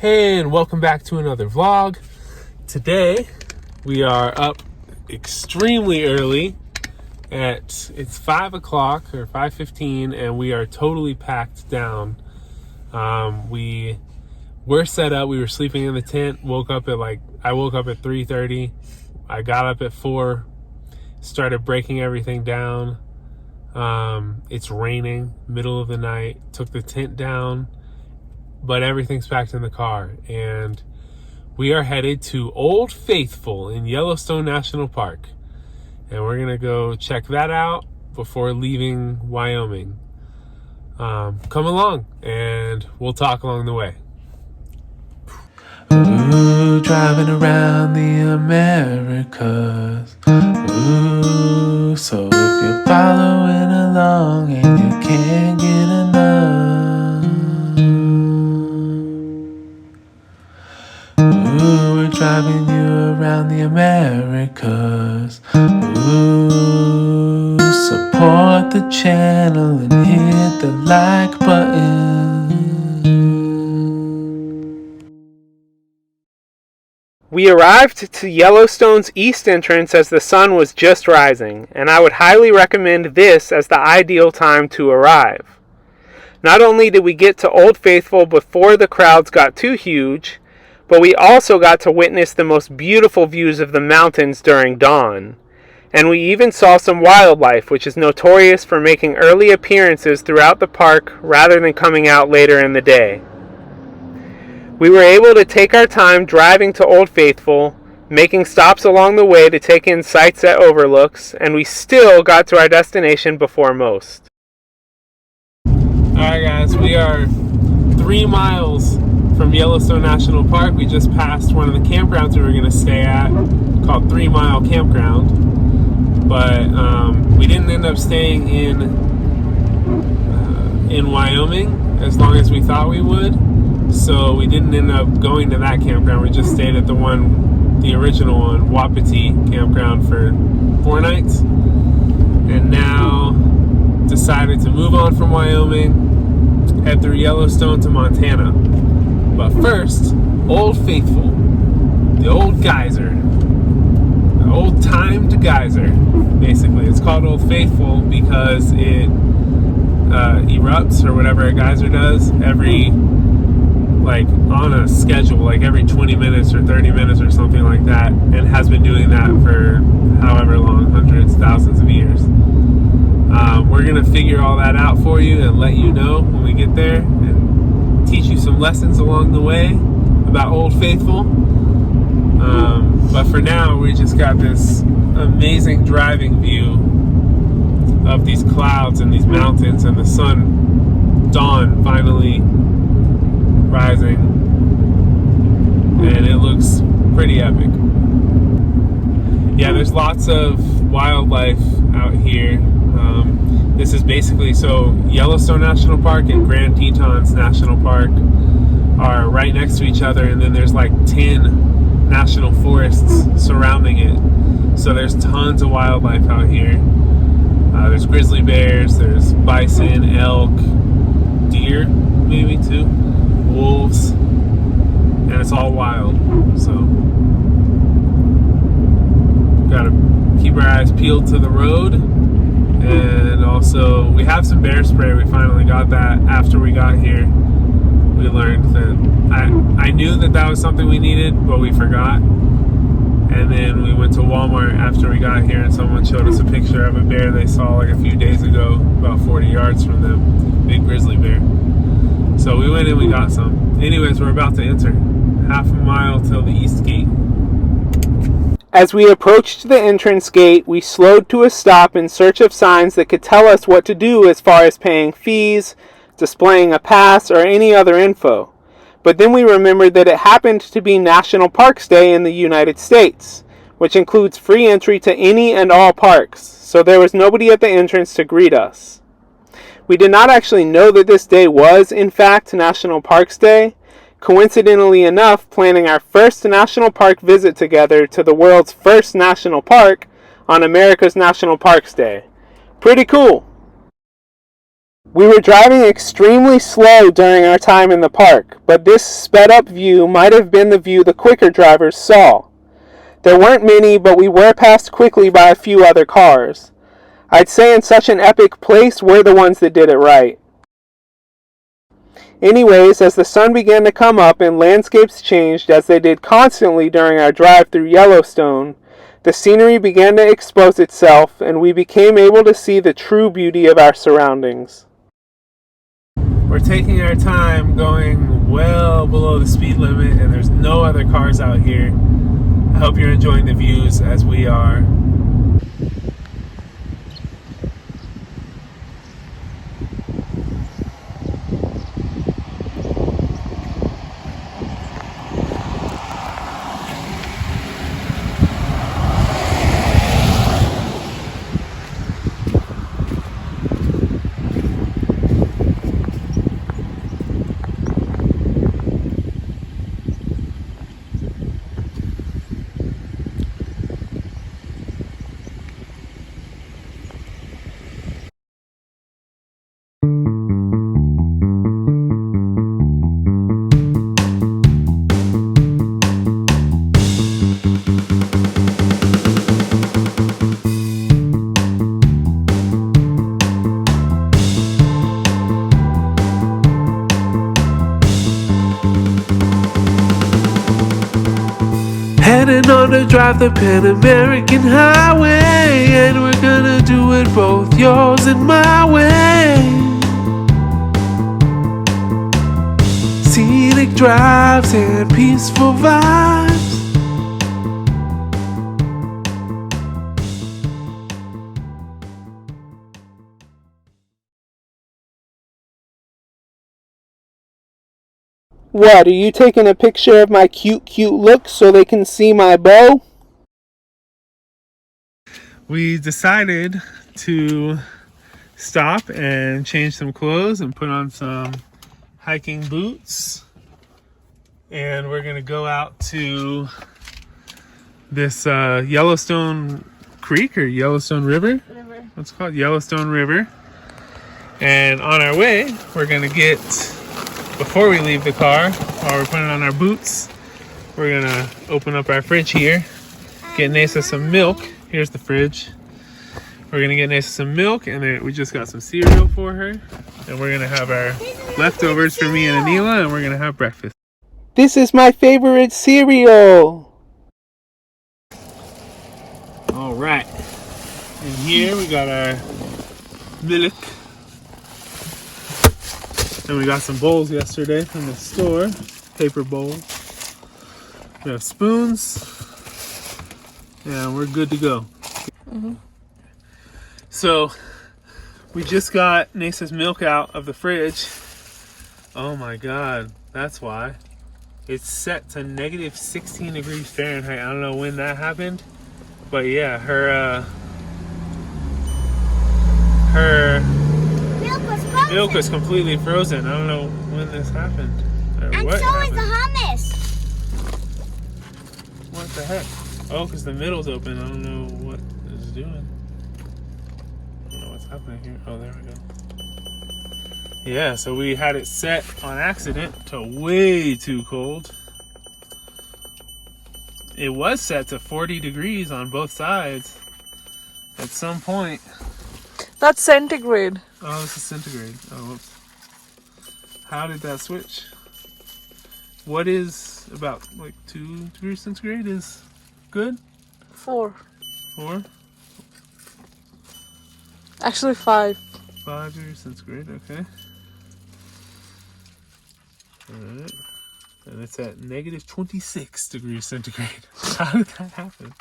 Hey, and welcome back to another vlog. Today we are up extremely early it's 5 o'clock or 5:15, and we are totally packed down. We were set up. We were sleeping in the tent. I woke up at 3:30. I got up at 4, started breaking everything down. It's raining, middle of the night, took the tent down, but everything's packed in the car, and we are headed to Old Faithful in Yellowstone National Park, and we're gonna go check that out before leaving Wyoming. Come along and we'll talk along the way. Ooh, driving around the Americas. Ooh, so if you're following along and you can't get enough. Ooh, we're driving you around the Americas. Ooh, support the channel and hit the like button. We arrived to Yellowstone's east entrance as the sun was just rising, and I would highly recommend this as the ideal time to arrive. Not only did we get to Old Faithful before the crowds got too huge, but we also got to witness the most beautiful views of the mountains during dawn. And we even saw some wildlife, which is notorious for making early appearances throughout the park rather than coming out later in the day. We were able to take our time driving to Old Faithful, making stops along the way to take in sights at overlooks, and we still got to our destination before most. Alright guys, we are 3 miles from Yellowstone National Park. We just passed one of the campgrounds we were going to stay at, called 3 Mile Campground, but we didn't end up staying in Wyoming as long as we thought we would. So we didn't end up going to that campground. We just stayed at the original one, Wapiti campground, for 4 nights. And now decided to move on from Wyoming, head through Yellowstone to Montana. But first, Old Faithful, the old geyser, the old timed geyser, basically. It's called Old Faithful because it erupts, or whatever a geyser does, on a schedule, every 20 minutes or 30 minutes or something like that, and has been doing that for however long, hundreds, thousands of years. We're going to figure all that out for you and let you know when we get there and teach you some lessons along the way about Old Faithful. But for now, we just got this amazing driving view of these clouds and these mountains and the sun, dawn, finally rising, and it looks pretty epic. Yeah, there's lots of wildlife out here. This is basically, so Yellowstone National Park and Grand Tetons National Park are right next to each other, and then there's 10 national forests surrounding it. So there's tons of wildlife out here. There's grizzly bears, there's bison, elk, deer, maybe too, wolves, and it's all wild. So gotta keep our eyes peeled to the road. And also, we have some bear spray. We finally got that after we got here. We learned that I knew that was something we needed, but we forgot. And then we went to Walmart after we got here, and someone showed us a picture of a bear they saw a few days ago, about 40 yards from them, big grizzly bear. So we went and we got some. Anyways, we're about to enter. Half a mile till the east gate. As we approached the entrance gate, we slowed to a stop in search of signs that could tell us what to do as far as paying fees, displaying a pass, or any other info. But then we remembered that it happened to be National Parks Day in the United States, which includes free entry to any and all parks, so there was nobody at the entrance to greet us. We did not actually know that this day was, in fact, National Parks Day, coincidentally enough planning our first national park visit together to the world's first national park on America's National Parks Day. Pretty cool. We were driving extremely slow during our time in the park, but this sped up view might have been the view the quicker drivers saw. There weren't many, but we were passed quickly by a few other cars. I'd say in such an epic place, we're the ones that did it right. Anyways, as the sun began to come up and landscapes changed as they did constantly during our drive through Yellowstone, the scenery began to expose itself and we became able to see the true beauty of our surroundings. We're taking our time going well below the speed limit and there's no other cars out here. I hope you're enjoying the views as we are. Heading on to drive the Pan American Highway, and we're gonna do it both yours and my way. Scenic drives and peaceful vibes. What, are you taking a picture of my cute look so they can see my bow? We decided to stop and change some clothes and put on some hiking boots. And we're gonna go out to this Yellowstone Creek or Yellowstone River. What's it called? Yellowstone River. And on our way, we're gonna get, before we leave the car, while we're putting on our boots, we're gonna open up our fridge here, get Nasa some milk. Here's the fridge. We're gonna get Nasa some milk, and then we just got some cereal for her. And we're gonna have our leftovers for me and Anila, and we're gonna have breakfast. This is my favorite cereal! All right. And here we got our milk. And we got some bowls yesterday from the store, paper bowls. We have spoons, and we're good to go. Mm-hmm. So we just got Nasa's milk out of the fridge. Oh my God, that's why. It's set to negative 16 degrees Fahrenheit. I don't know when that happened, but yeah, her milk was completely frozen. I don't know when this happened. And what so happened. is the hummus. What the heck? Oh, because the middle's open. I don't know what it's doing. I don't know what's happening here. Oh, there we go. Yeah, so we had it set on accident to way too cold. It was set to 40 degrees on both sides at some point. That's centigrade. Oh, this is centigrade. Oh, whoops. How did that switch? What is about like 2 degrees centigrade is good? 4. 4? Actually 5. 5 degrees centigrade, okay. Alright. And it's at negative 26 degrees centigrade. How did that happen?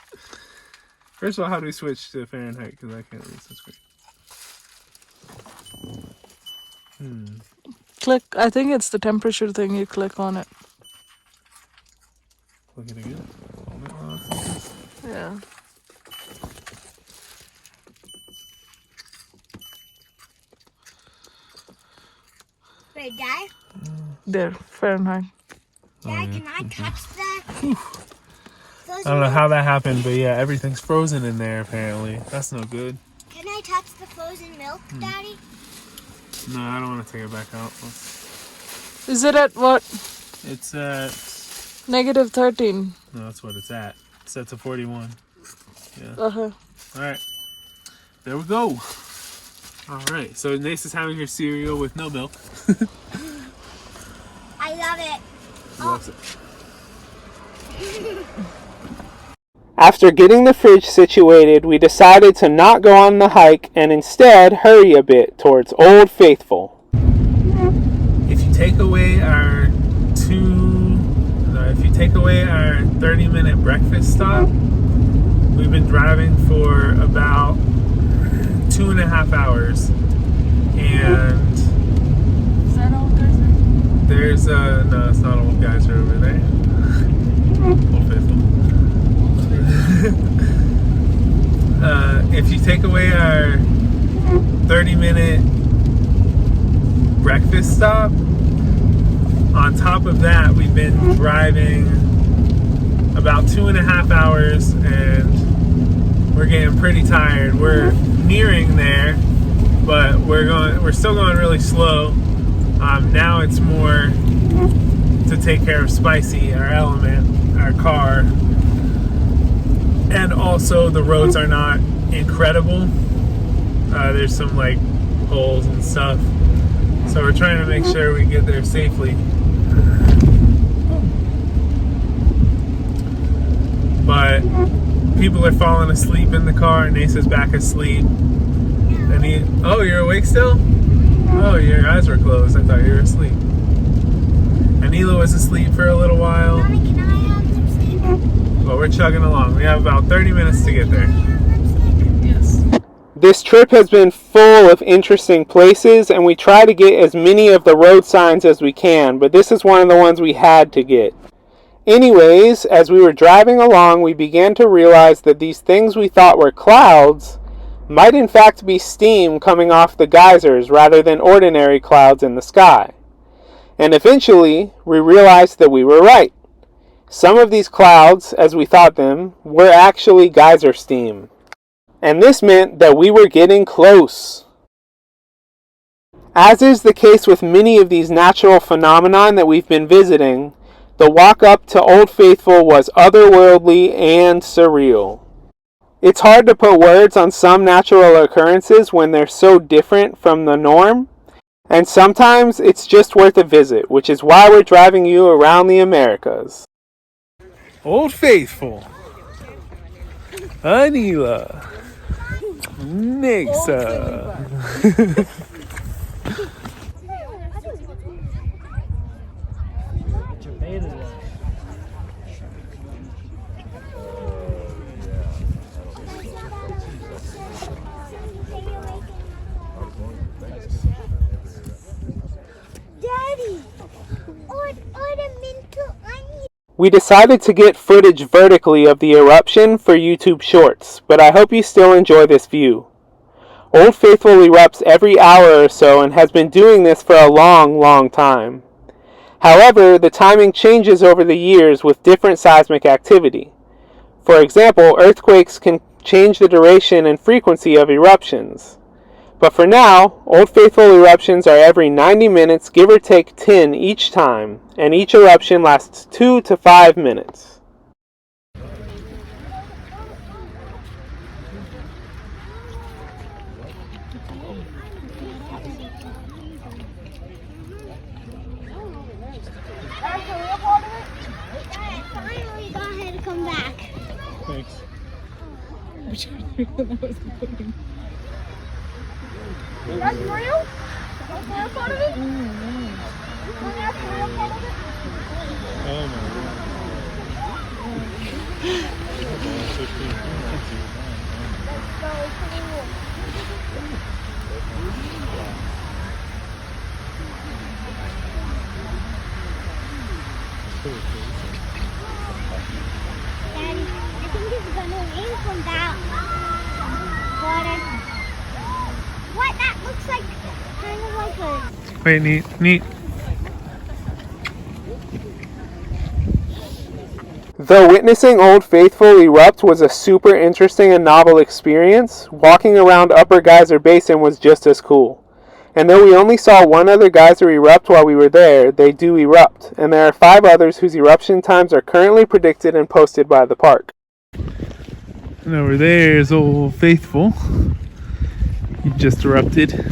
First of all, how do we switch to Fahrenheit? Because I can't read centigrade. Click. I think it's the temperature thing. You click on it. Look at it again. Yeah. Wait, Dad? There, Fahrenheit. Dad, can I touch that? I don't know how that happened, but yeah, everything's frozen in there apparently. That's no good. Can I touch the frozen milk, Daddy? No, I don't want to take it back out. Is it at what? It's at... -13. No, that's what it's at. It's set to 41. Yeah. Uh-huh. Alright. There we go. Alright, so Nace is having her cereal with no milk. I love it. Loves it. After getting the fridge situated, we decided to not go on the hike and instead hurry a bit towards Old Faithful. If you take away our 30-minute breakfast stop, we've been driving for about 2.5 hours. And Is that Old Geyser? there's no, it's not Old Geyser over there. Old Faithful. If you take away our 30-minute breakfast stop, on top of that, we've been driving about 2.5 hours, and we're getting pretty tired. We're nearing there, but we're still going really slow. Now it's more to take care of Spicy, our element, our car. And also the roads are not incredible. There's some like holes and stuff. So we're trying to make sure we get there safely. But people are falling asleep in the car. Nace is back asleep. And oh, you're awake still? Oh, your eyes were closed. I thought you were asleep. Anila was asleep for a little while. Mommy, can I have lipstick? But we're chugging along. We have about 30 minutes to get there. Yes. This trip has been full of interesting places, and we try to get as many of the road signs as we can, but this is one of the ones we had to get. Anyways, as we were driving along, we began to realize that these things we thought were clouds might in fact be steam coming off the geysers rather than ordinary clouds in the sky. And eventually, we realized that we were right. Some of these clouds, as we thought them, were actually geyser steam. And this meant that we were getting close. As is the case with many of these natural phenomena that we've been visiting, the walk up to Old Faithful was otherworldly and surreal. It's hard to put words on some natural occurrences when they're so different from the norm, and sometimes it's just worth a visit, which is why we're driving you around the Americas. Old Faithful. Anila. Nexa. Daddy, ornamental onion. We decided to get footage vertically of the eruption for YouTube Shorts, but I hope you still enjoy this view. Old Faithful erupts every hour or so and has been doing this for a long time. However, the timing changes over the years with different seismic activity. For example, earthquakes can change the duration and frequency of eruptions. But for now, Old Faithful eruptions are every 90 minutes, give or take 10 each time, and each eruption lasts 2 to 5 minutes. Finally got her to come back. Thanks. That's real? That's real part of it? That's real part of it? Oh my god. That's so cool. Daddy, I think it's gonna rain from that water. What? That looks like kind of like a... Wait, neat. Though witnessing Old Faithful erupt was a super interesting and novel experience, walking around Upper Geyser Basin was just as cool. And though we only saw one other geyser erupt while we were there, they do erupt, and there are 5 others whose eruption times are currently predicted and posted by the park. And over there is Old Faithful. He just erupted.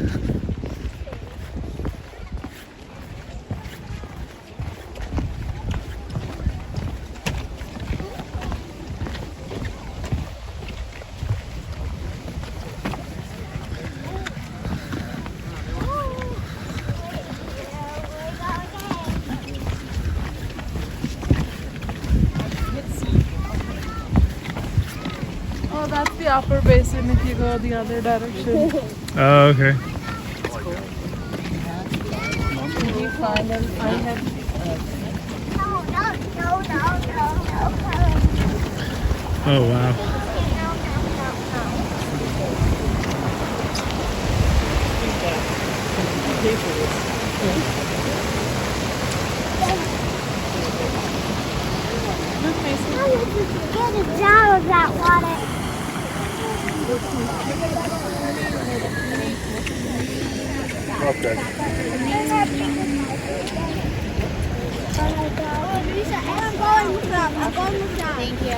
Oh, that's the upper basin if you go the other direction. Oh, okay. Can you find them? I have. Oh, wow. How did you get it out of that water? Okay. Thank you.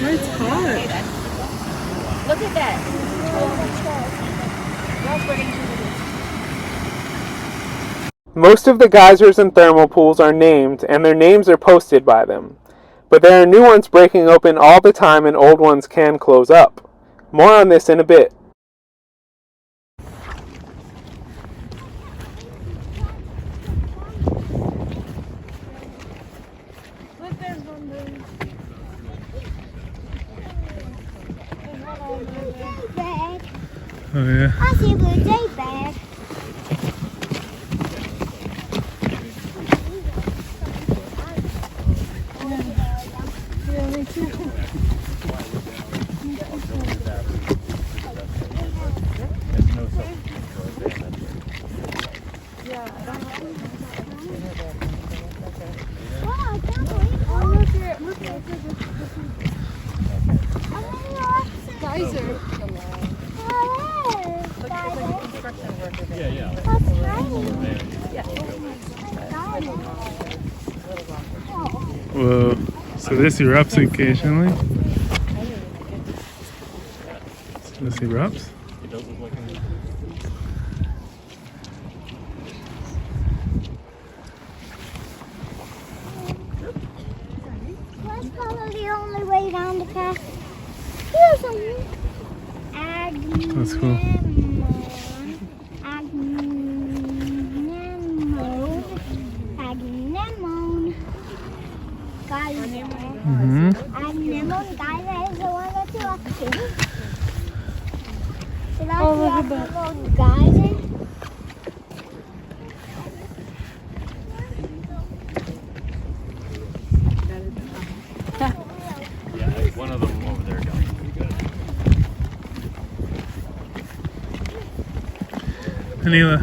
It's hot. Look at that. Most of the geysers and thermal pools are named, and their names are posted by them. But there are new ones breaking open all the time, and old ones can close up. More on this in a bit. Look, there's one there. Bag. Oh, yeah. I see a blue jay bag. Yeah, me too. Wow, I can't believe it. Oh, look here. Look here. Geyser. Whoa. So this erupts occasionally. So this erupts. That's probably the only way down the path. Here's something. That's cool. Agnemone. Geyser. Mm-hmm. Agnemone geyser is the one that you're up to. So that's Oh, look at the that. Agnemone geyser. One of them over there going. Anila.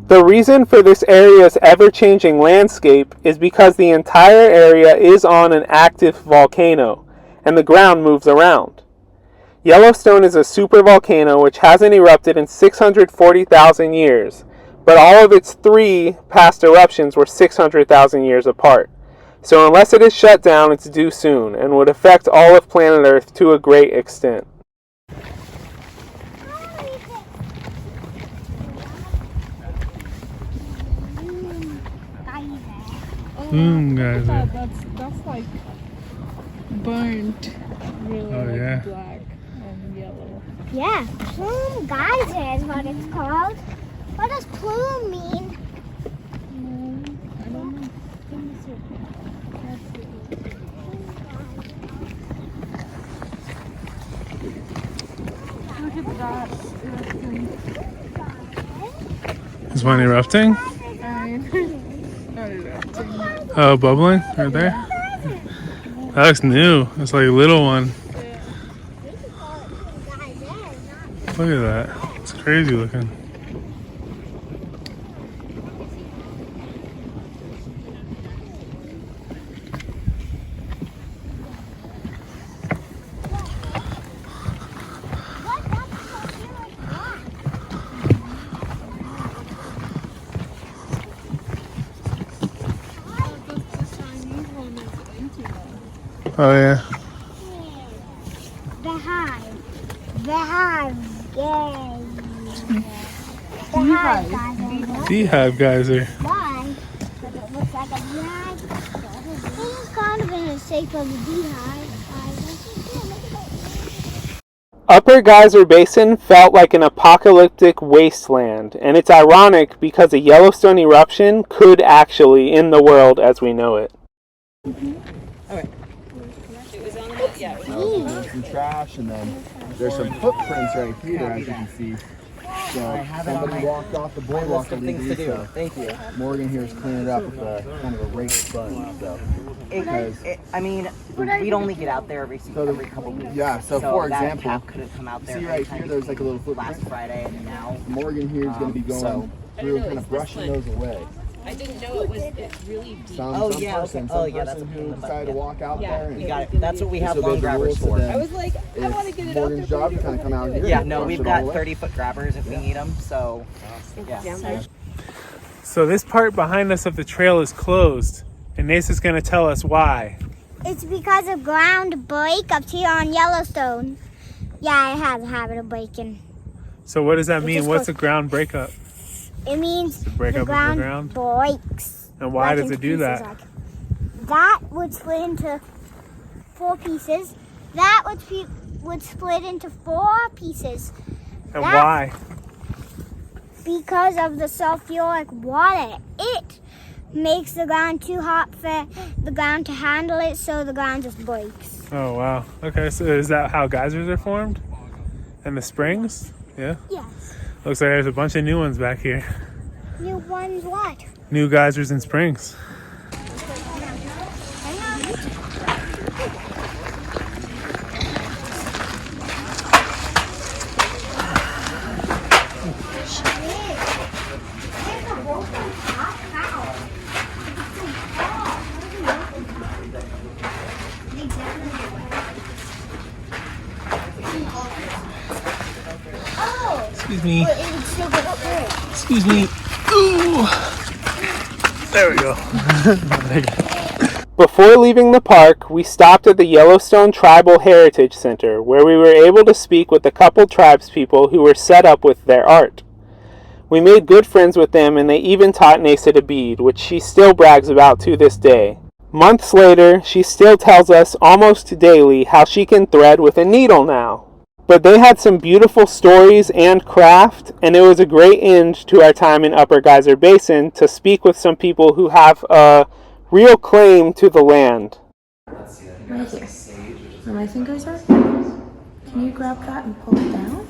The reason for this area's ever-changing landscape is because the entire area is on an active volcano, and the ground moves around. Yellowstone is a supervolcano which hasn't erupted in 640,000 years, but all of its 3 past eruptions were 600,000 years apart. So unless it is shut down, it's due soon, and would affect all of planet Earth to a great extent. Geyser. That's like burnt. Really Oh, like yeah. black and yellow. Yeah, plume geyser is what it's called. What does plume mean? I don't know. Look at that. Is one erupting? Oh, bubbling right there. That looks new. It's like a little one. Look at that. It's crazy looking. Oh yeah. The hive. The hive. Yay. The hive geyser. Beehive geyser. Why? Because it looks like a beehive. This is kind of in the shape of a beehive. Upper Geyser Basin felt like an apocalyptic wasteland, and it's ironic because a Yellowstone eruption could actually end the world as we know it. There's some trash, and then there's some footprints right here, as you can see. So somebody walked off the boardwalk illegally, so Thank you. Morgan here is cleaning it up with a kind of a rake sponge. So I mean, we'd only get out there every couple weeks. yeah, so for that example, cap couldn't come out there see right here, there's like a little footprint. last Friday, and now Morgan here is going to be going through and kind of brushing those away. I didn't know it really deep. Some person who decided to walk out there. And we got it. That's what we have long grabbers for. I was like, I want to get it Morgan's job to kind of come out here. Yeah, and no, brush we've it got all away. 30-foot grabbers if we need them. So, yeah. So this part behind us of the trail is closed, and Nasa's gonna tell us why. It's because of ground breakups here on Yellowstone. Yeah, I have a habit of breaking. So what does that mean? just What's goes- a ground breakup? It means break the up of the ground, ground? breaks. And why like does into it do pieces, that? like- that would split into 4 pieces. That would split into 4 pieces. And That- why? Because of the sulfuric water. It makes the ground too hot for the ground to handle it, so the ground just breaks. Oh wow. Okay, so is that how geysers are formed? And the springs? Yeah. Yes. Looks like there's a bunch of new ones back here. New ones what? New geysers and springs. Excuse me. Excuse me. Ooh. There we go. Before leaving the park, we stopped at the Yellowstone Tribal Heritage Center, where we were able to speak with a couple tribespeople who were set up with their art. We made good friends with them, and they even taught Nasa to bead, which she still brags about to this day. Months later, she still tells us almost daily how she can thread with a needle now. But they had some beautiful stories and craft, and it was a great end to our time in Upper Geyser Basin to speak with some people who have a real claim to the land. Right here, where my fingers are. Can you grab that and pull it down?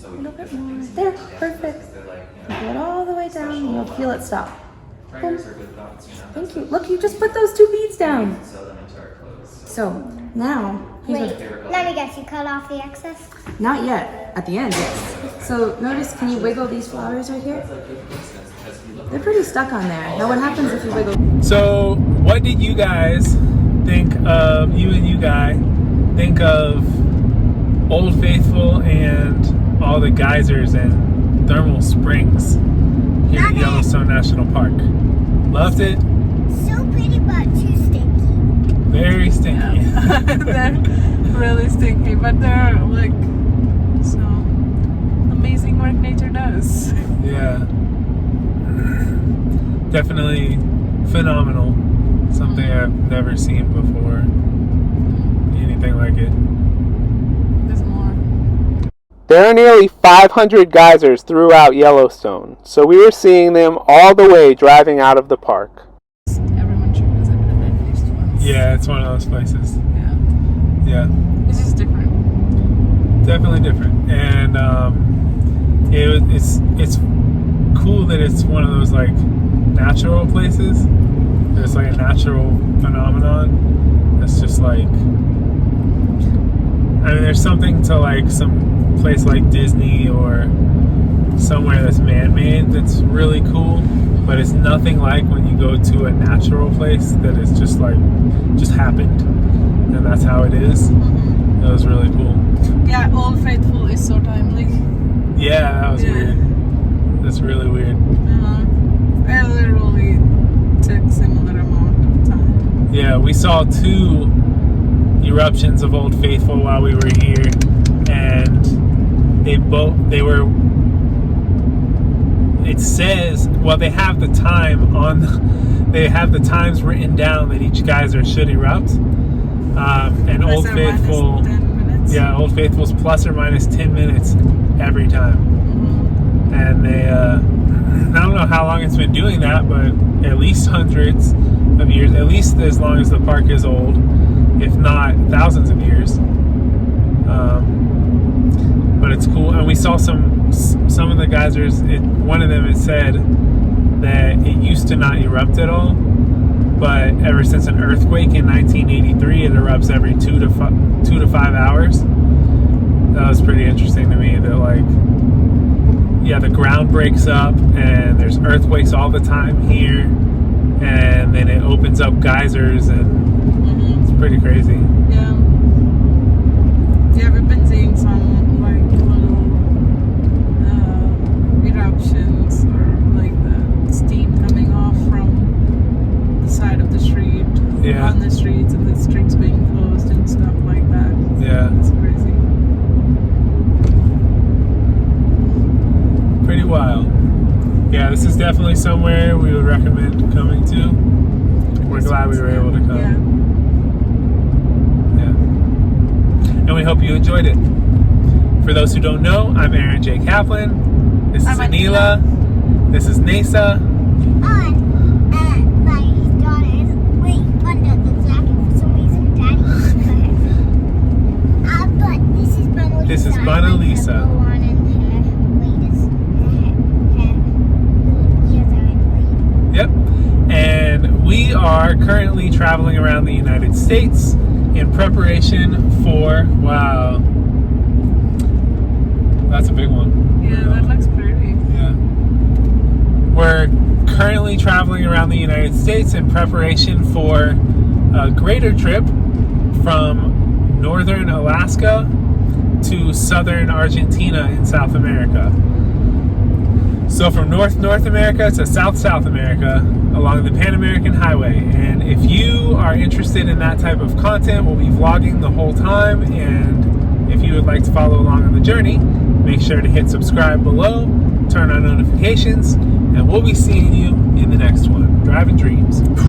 A little bit more. There, perfect. Pull it all the way down, and you'll feel it stop. Boom. Thank you. Look, you just put those 2 beads down. So now, Wait, let me guess, you cut off the excess? not yet. At the end, yes. So notice, can you wiggle these flowers right here? They're pretty stuck on there. Now what happens if you wiggle? So, what did you guys think of, you and you guy, think of Old Faithful and all the geysers and thermal springs here at Yellowstone National Park? Loved it? So pretty, but too stinky. Very stinky. They're really stinky, but they're like so amazing work nature does. Yeah. Definitely phenomenal. Something I've never seen before. Anything like it. There's more. There are nearly 500 geysers throughout Yellowstone, so we were seeing them all the way driving out of the park. Everyone should visit it at least once. Yeah, it's one of those places. Yeah. Yeah. It's just different. Definitely different. And it's cool that it's one of those like natural places. It's like a natural phenomenon. It's just like, I mean, there's something to like some place like Disney or somewhere that's man-made that's really cool, but it's nothing like when you go to a natural place that is just like, just happened, and that's how it is. That was really cool. Yeah, Old Faithful is so timely. Yeah, that was weird. That's really weird. I literally took similar amount of time. Yeah, we saw 2 eruptions of Old Faithful while we were here, and they were. It says, well, they have the time they have the times written down that each geyser should erupt. And Plus Old or Faithful, minus 10 minutes. yeah, Old Faithful's plus or minus 10 minutes every time. And they, I don't know how long it's been doing that, but at least hundreds of years, at least as long as the park is old, if not thousands of years. But it's cool, and we saw some of the geysers. One of them, it said that it used to not erupt at all, but ever since an earthquake in 1983, it erupts every 2 to 5 hours. That was pretty interesting to me. That, like, yeah, the ground breaks up, and there's earthquakes all the time here, and then it opens up geysers, and it's pretty crazy. Yeah. Yeah, we've been seeing some like little eruptions or like the steam coming off from the side of the street, Yeah. on the streets, and the streets being closed and stuff like that. Yeah, It's crazy. pretty wild. Yeah, this is definitely somewhere we would recommend coming to. We're glad we were able to come. Yeah. And we hope you enjoyed it. For those who don't know, I'm Aaron J. Kaplan. This is I'm Anila. This is Nasa. My daughter is way under the jacket for some reason. Daddy but this is Mona Lisa. This is Mona Lisa. Yep. And we are currently traveling around the United States in preparation for, wow, that's a big one. Yeah, that looks pretty. Yeah. We're currently traveling around the United States in preparation for a greater trip from northern Alaska to southern Argentina in South America. So from North America to South America along the Pan American Highway. And if you are interested in that type of content, we'll be vlogging the whole time. And if you would like to follow along on the journey, make sure to hit subscribe below, turn on notifications, and we'll be seeing you in the next one. Driving Dreams.